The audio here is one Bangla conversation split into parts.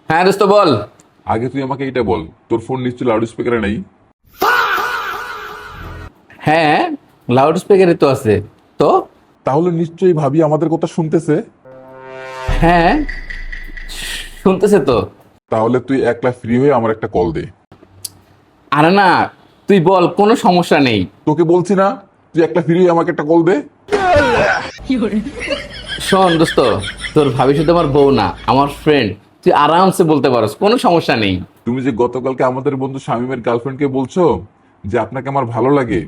হ্যাঁ দোস্ত বল। আগে তুই আমাকে এটা বল, তোর ফোন নিশ্চয়ই লাউড স্পিকারে নেই? হ্যাঁ লাউড স্পিকারে তো আছে তো। তাহলে নিশ্চয়ই ভাবি আমাদের কথা শুনতেছে। হ্যাঁ শুনতেছে তো। তাহলে তুই একলা ফ্রি হয়ে আমার একটা কল দে। আরে না, তুই বল, কোনো সমস্যা নেই। তোকে বলছি না, তুই একলা ফ্রি হয়ে আমাকে একটা কল দে। শোন দোস্ত, তোর ভাবি শুধু আমার বউ না, আমার ফ্রেন্ড। তুই আরামসে বলতে পারস, কোনো সমস্যা নেই। তুমি যে গতকালকে আমাদের বন্ধু শামীমের গার্লফ্রেন্ডকে বলছো যে আপনাকে আমার ভালো লাগে,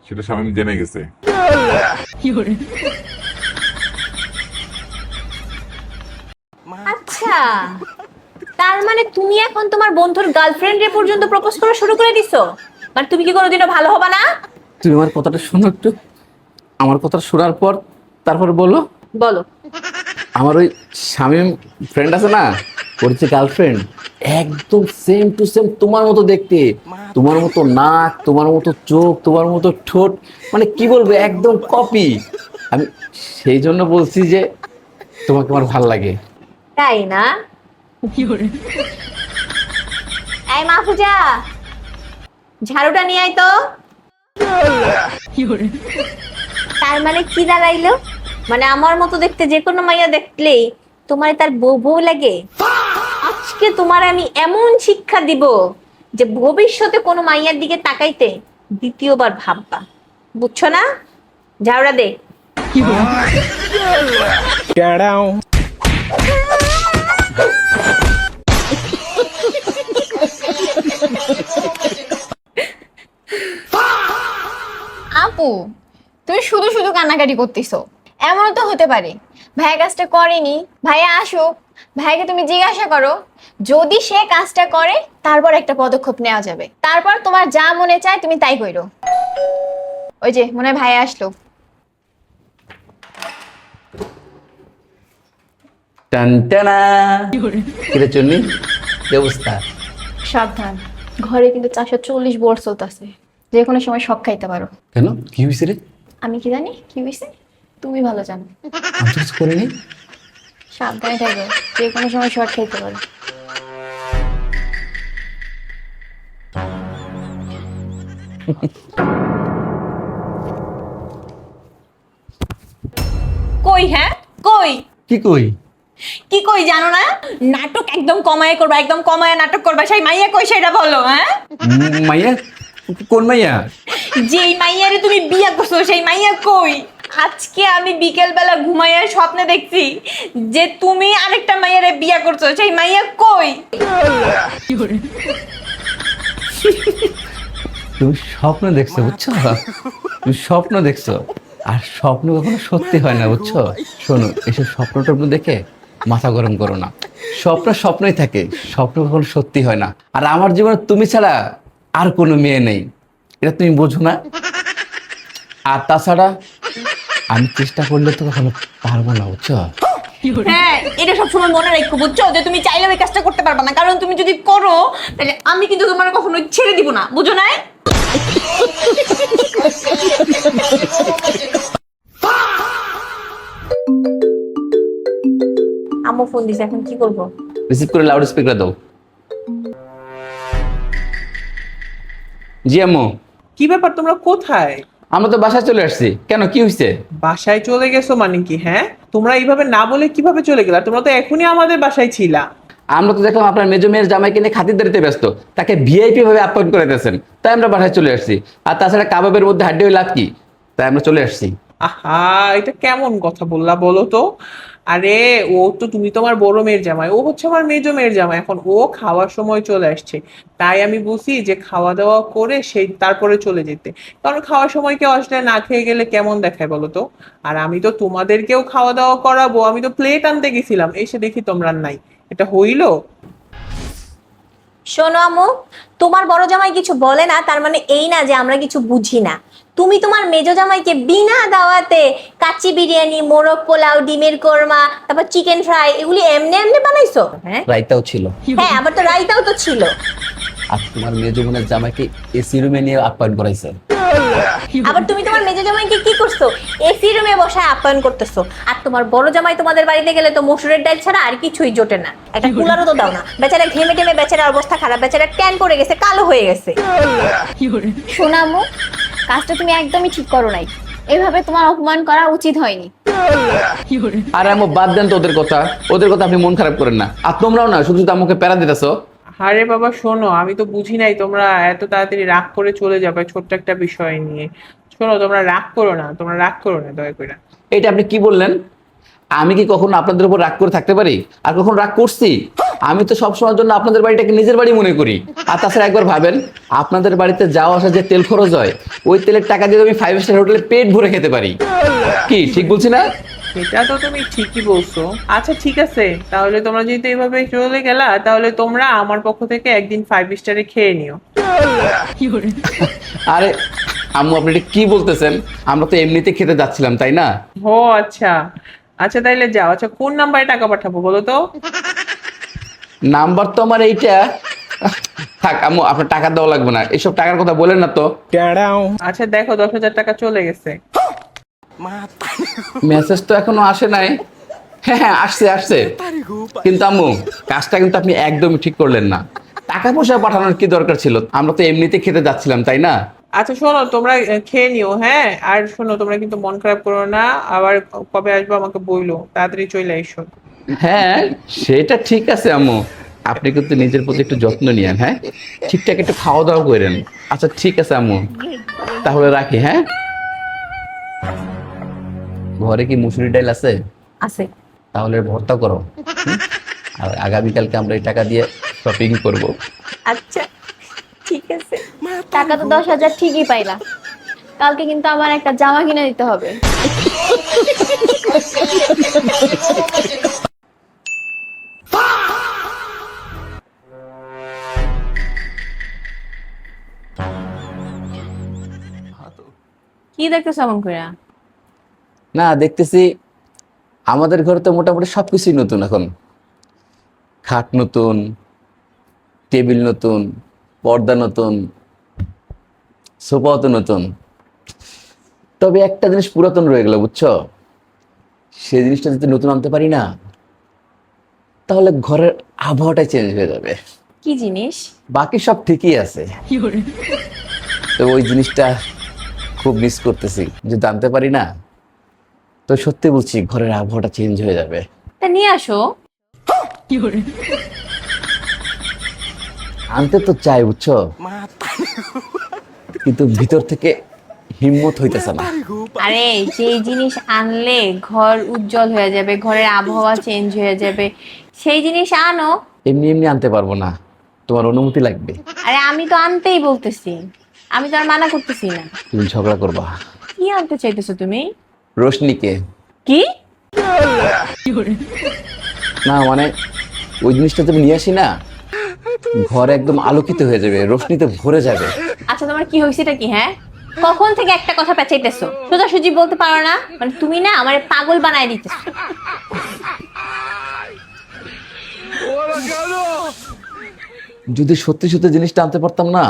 সেটা শামীম জেনে গেছে। আচ্ছা, তার মানে তুমি এখন তোমার বন্ধুর গার্লফ্রেন্ডে পর্যন্ত প্রপোজ করা শুরু করে দিছো? মানে তুমি কি কোনোদিনও ভালো হবা না? তুই আমার কথাটা শোনো একটু। আমার কথা শোনার পর তারপর বলো। বলো। আমার ওই শামীম ফ্রেন্ড আছে না, ওর যে গার্লফ্রেন্ড, একদম সেম টু সেম তোমার মতো দেখতে। তোমার মতো নাক, তোমার মতো চোখ, তোমার মতো ঠোঁট, মানে কি বলবো, একদম কপি। আমি সেই জন্য বলছি যে তোমাকে আমার ভাল লাগে। তাই না? এই মাহফুজা, ঝাড়ুটা নিয়ে আয় তো। তার মানে কি দাঁড়াইলো? মানে আমার মতো দেখতে যে কোনো মাইয়া দেখলেই তোমার তার বউ বউ লাগে? আজকে তোমার আমি এমন শিক্ষা দিব যে ভবিষ্যতে কোনো মাইয়ার দিকে তাকাইতে দ্বিতীয়বার ভাববা, বুঝছো না? ঝাড়ুটা দে। আপু, তুমি শুধু শুধু কান্নাকাটি করতেছো। এমনও তো হতে পারে ভাইয়া কাজটা করেনি, ভাইয়া আসুক, ভাইকে তুমি জিজ্ঞাসা করো। যদি সে কাজটা করে, তারপর একটা পদক্ষেপ নেওয়া যাবে। তারপর তোমার যা মনে চায় তুমি তাই কইরো। ওই যে মনে হয় ভাইয়া আসলো। টানটানা। কিরে চন্নি, কি অবস্থা? সাবধান, ঘরে কিন্তু 440 বোর্ড চলতেছে, যে কোনো সময় শক খাইতে পারো। কেন, কি হয়েছে রে? আমি কি জানি কি হয়েছে, তুমি ভালো জানো। আমি তো কিছু করিনি। সাবধানে থাকবে, যে কোনো সময় শর্ট খাইতে পারো। কই? হ্যাঁ কই? কি কই? কি কই জানো না? নাটক একদম কমায় করবা, একদম কমায় নাটক করবা। সেই মাইয়া কই সেটা বলো। হ্যাঁ, মাইয়া? কোন মাইয়া? যেই মাইয়ারে তুমি বিয়ে করছো সেই মাইয়া কই? আজকে আমি বিকেল বেলা ঘুমাইয়া স্বপ্নে দেখছি যে তুমি আরেকটা মাইয়ারে বিয়ে করছো, সেই মাইয়া কই? তুমি স্বপ্ন দেখছো, বুঝছো? তুমি স্বপ্ন দেখছো, আর স্বপ্ন কখনো সত্যি হয় না, বুঝছো? শোনো, এসব স্বপ্ন টপ্ন দেখে মাথা গরম করো না। স্বপ্ন স্বপ্নই থাকে, স্বপ্ন কখনো সত্যি হয় না। আর আমার জীবনে তুমি ছাড়া আর কোনো মেয়ে নেই, এটা তুমি বোঝো না। আর তাছাড়া আমি চেষ্টা করলে তো কখনো পারবো না, বুঝছো? হ্যাঁ, এটা সবসময় মনে রাখো, বুঝছো? যে তুমি চাইলেও এই কাজটা করতে পারবে না, কারণ তুমি যদি করো তাহলে আমি কিন্তু তোমার কখনো ছেড়ে দিব না, বুঝো না? আম্মু ফোন দিছে, এখন কি করবো? রিসিভ করে লাউড স্পিকার দাও। জি আম্মু। কি ব্যাপার, তোমরা কোথায়? আমরা তো বাসায় চলে আসছি, কেন, কি হয়েছে? বাসায় চলে গেছো মানে কি? হ্যাঁ, তোমরা এইভাবে না বলে কিভাবে চলে গেলা? তোমরা তো এখনই আমাদের বাসায় ছিলা। আমরা তো দেখলাম আপনার মেজো মেয়ের জামাইকে নিয়ে খাতিরদারিতে ব্যস্ত, তাকে ভিআইপি ভাবে আপ্যায়ন করে দিয়েছেন, তাই আমরা বাসায় চলে আসছি। আর তাছাড়া কাবাবের মধ্যে হাড্ডি হয়ে লাভ কি, তাই আমরা চলে আসছি। আহা, এটা কেমন কথা বললা বলো তো? আরে ও তো, তুমি তোমার বড় মেয়ের জামাই, ও হচ্ছে আমার মেজো মেয়ের জামাই। এখন ও খাওয়ার সময় চলে আসছে, তাই আমি বুঝি যে খাওয়া দাওয়া করে সেই তারপরে চলে যেতে। কারণ খাওয়ার সময় কেউ আসলে না খেয়ে গেলে কেমন দেখায় বলো তো? আর আমি তো তোমাদেরকেও খাওয়া দাওয়া করাবো, আমি তো প্লেট আনতে গেছিলাম, এসে দেখি তোমরা নাই। এটা হইলো? শোনো আম্মু, তোমার বড় জামাই কিছু বলে না তার মানে এই না যে আমরা কিছু বুঝি না। তুমি তোমার মেজো জামাইকে বিনা দাওয়াতে কাচ্চি বিরিয়ানি, মোরগ পোলাও, ডিমের কোরমা, তারপর চিকেন ফ্রাই, এগুলি এমনি এমনি বানাইছো? হ্যাঁ রাইতাও ছিল। হ্যাঁ, আবার তো রাইতাও তো ছিল। আর তোমার মেজো বোনের জামাইকে এসি রুমে নিয়ে আপ্যায়ন করাইছে। আবার তুমি তোমার মেজো জামাইকে কি করছো, এসি রুমে বসায় আপ্যায়ন করতেছো। আর তোমার বড় জামাই তোমাদের বাড়িতে গেলে তো মসুরের ডাল ছাড়া আর কিছুই জোটে না, একটা কুলারও তো দাও না। বেচারা ঘেমে টেমে বেচারার অবস্থা খারাপ, বেচারা ট্যান পড়ে গেছে, কালো হয়ে গেছে। শোনো আম্মু, কাজটা তুমি একদমই ঠিক করো নাই। এভাবে তোমার অপমান করা উচিত হয়নি। আর আম্মু বাদ দেন তো ওদের কথা আপনি মন খারাপ করেন না। আর তোমরাও না শুধু শুধু আম্মুকে প্যারা দিতেছো। আরে বাবা শোনো, আমি তো বুঝি নাই তোমরা এত তাড়াতাড়ি রাগ করে চলে যাবে ছোট্ট একটা বিষয় নিয়ে। শোনো, তোমরা রাগ করো না দয়া করে। এটা আপনি কি বললেন? আমি কি কখনো আপনাদের উপর রাগ করে থাকতে পারি? আর কখন রাগ করছি? আমি তো সবসময়ের জন্য আপনাদের বাড়িটাকে নিজের বাড়ি মনে করি। আর তাছাড়া একবার ভাবেন, আপনাদের বাড়িতে যাওয়া আসা যে তেল খরচ হয়, ওই তেলের টাকা দিয়ে আমি 5 স্টার হোটেলে পেট ভরে খেতে পারি। কি ঠিক বলছি না? এটা তো তুমি ঠিকই বলছো। আচ্ছা ঠিক আছে, তাহলে তোমরা যেহেতু এইভাবে চলে গেলা, তাহলে তোমরা আমার পক্ষ থেকে একদিন 5 স্টারে খেয়ে নিও। আরে আম্মু, আপনি এটা কি বলতেছেন? আমরা তো এমনিতে খেতে যাচ্ছিলাম, তাই না? ও আচ্ছা আচ্ছা, তাইলে যাও। আচ্ছা কোন নাম্বারে টাকা পাঠাবো বলো তো? নাম্বার তো আমার এইটা। থাক আম্মু, আপনার টাকা দেওয়া লাগবে না, এসব টাকার কথা বলেন না তো। আচ্ছা দেখো, 10,000 টাকা চলে গেছে। মেসেজ তো এখনো আসে নাই। হ্যাঁ আসছে। কিন্তু আম্মু, কাজটা কিন্তু আপনি একদমই ঠিক করলেন না। টাকা পয়সা পাঠানোর কি দরকার ছিল? আমরা তো এমনিতে খেতে যাচ্ছিলাম, তাই না? আচ্ছা শোনো, তোমরা খেয়ে নিও। হ্যাঁ, আর শোনো, তোমরা কিন্তু মন খারাপ করো না। আবার কবে আসবো আমাকে বইলো, তাড়াতাড়ি চলে এসো। হ্যাঁ সেটা ঠিক আছে আম্মু, আপনি কিন্তু নিজের প্রতি একটু যত্ন নিয়েন। হ্যাঁ, ঠিকঠাক একটু খাওয়া দাওয়া করেন। আচ্ছা ঠিক আছে আম্মু, তাহলে রাখি। হ্যাঁ, ঘরে কি মুসুরি ডাল আছে? আছে। তাহলে ভর্তা করো। আর আগামীকালকে আমরা এই টাকা দিয়ে শপিং করব। আচ্ছা ঠিক আছে। টাকা তো 10,000 ঠিকই পাইলা, কালকে কিন্তু আমার একটা জামা কিনে দিতে হবে। কি দেখতেছ এমন করে? না, দেখতেছি আমাদের ঘরে তো মোটামুটি সবকিছুই নতুন এখন। খাট নতুন, টেবিল নতুন, পর্দা নতুন, সোফাও তো নতুন। তবে একটা জিনিস পুরাতন রয়ে গেল, বুঝছো? সেই জিনিসটা যদি নতুন আনতে পারি না, তাহলে ঘরের আবহাওয়াটাই চেঞ্জ হয়ে যাবে। কি জিনিস? বাকি সব ঠিকই আছে, তো ওই জিনিসটা খুব মিস করতেছি। যদি আনতে পারি না, তো সত্যি বলছি ঘরের আবহাওয়াটা চেঞ্জ হয়ে যাবে। তা নিয়ে আসো। আনতে তো চাই, বুঝছো, কিন্তু ভিতর থেকে হিম্মত হইতেছে না। আরে যে জিনিস আনলে ঘর উজ্জ্বল হয়ে যাবে, ঘরের আবহাওয়া চেঞ্জ হয়ে যাবে, সেই জিনিস আনো। এমনি এমনি আনতে পারবো না, তোমার অনুমতি লাগবে। আরে আমি তো আনতেই বলতেছি, আমি তো আর মানা করতেছি না। তুমি ঝগড়া করবা। কি আনতে চাইতেছো তুমি? রোশনিকে। কি? না মানে, ওই জিনিসটা তুমি নিয়ে আসি না, ঘর একদম আলোকিত হয়ে যাবে, রোশনিতে ভরে যাবে। আচ্ছা তোমার কি হয়েছে এটা কি? হ্যাঁ, কখন থেকে একটা কথা পেঁচাইতেছো, সোজাসুজি বলতে পারো না? মানে তুমি না আমার পাগল বানায় দিতেছো। যদি সত্যি সত্যি জিনিসটা আনতে পারতাম না,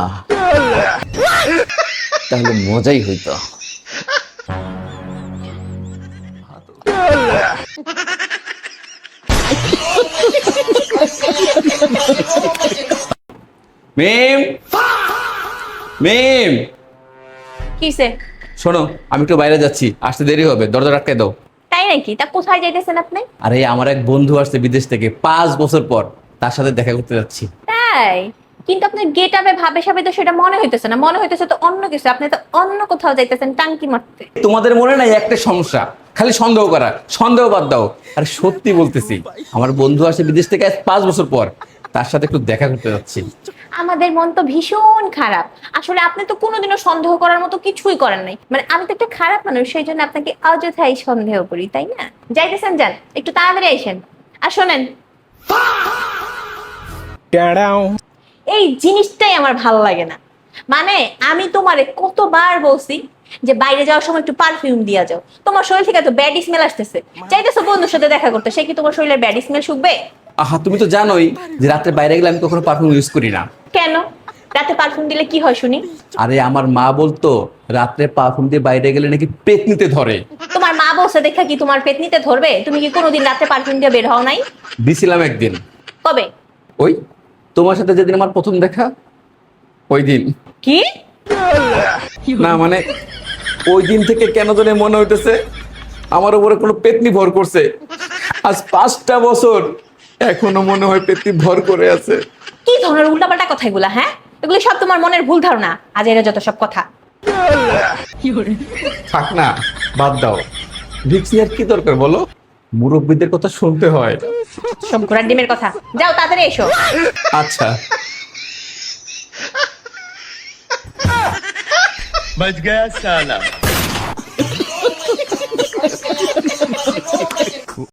তাহলে মজাই হইতো। মিম, মিম, কিসে? শোনো, আমি একটু বাইরে যাচ্ছি, আসতে দেরি হবে, দরজা আটকায় দাও। তাই নাকি? তা কোথায় যাইতেছেন আপনি? আরে আমার এক বন্ধু আসছে বিদেশ থেকে 5 বছর পর, তার সাথে দেখা করতে যাচ্ছি। তাই? কিন্তু আপনার গেট আপে ভাবে সাবে তো সেটা মনে হইতেছে না, মনে হইতেছে তো অন্য কিছু। আপনি তো অন্য কোথাও যাইতেছেন টাঙ্কি মারতে। তোমাদের মনে নাই একটা সমস্যা, খালি সন্দেহ করা। সন্দেহ বাদ দাও। আরে সত্যি বলতেছি, আমার বন্ধু আসে বিদেশ থেকে আজ 5 বছর পর, তার সাথে একটু দেখা করতে যাচ্ছি। আমাদের মন তো ভীষণ খারাপ। আসলে আপনি তো কোনোদিনও সন্দেহ করার মতো কিছুই করেন নাই। মানে আমি তো একটা খারাপ মানুষ, সেই জন্য আপনাকে অযথাই সন্দেহ করি, তাই না? যাইতেছেন যান, একটু তাড়াতাড়ি আসেন। আর শোনেন, এই জিনিসটাই আমার ভালো লাগে না। মানে আমি তোমারে কতবার বলছি যে বাইরে যাওয়ার সময় একটু পারফিউম দিয়া যাও, তোমার শরীর থেকে তো ব্যাড স্মেল আসতেছে। চাইতেছো বন্ধুর সাথে দেখা করতে, সে কি তোমার শরীরের ব্যাড স্মেল শুকবে? আহা, তুমি তো জানোই যে রাত্রে বাইরে গেলে আমি কখনো পারফিউম ইউজ করি না। কেন? রাতে পারফিউম দিলে কি হয় শুনি? আরে আমার মা বলতো রাত্রে পারফিউম দিয়ে বাইরে গেলে নাকি পেতনিতে ধরে। তোমার মা বলছে দেখা কি তোমার পেতনিতে ধরবে? তুমি কি কোনোদিন রাতে পারফিউম দিয়ে বের হও নাই? দিছিলাম একদিন, কবে? ওই তোমার সাথে যেদিন আমার প্রথম দেখা ওই দিন। কি? না মানে ওই দিন থেকে কেন জানি মনে হইতেছে আমার উপরে কোনো পেতনি ভর করছে। আজ 5টা বছর এখনো মনে হয় পেতনি ভর করে আছে। কি ধরনের উল্টাপাল্টা কথা এগুলা? হ্যাঁ, এগুলো সব তোমার মনের ভুল ধারণা। আজ এরা যত সব কথা। থাক না, বাদ দাও। রিক্স নেওয়ার কি দরকার বলো? মুরব্বীদের কথা শুনতে হয়। সব ঘোড়ার ডিমের কথা। যাও তাড়াতাড়ি এসো। আচ্ছা। बच गया साला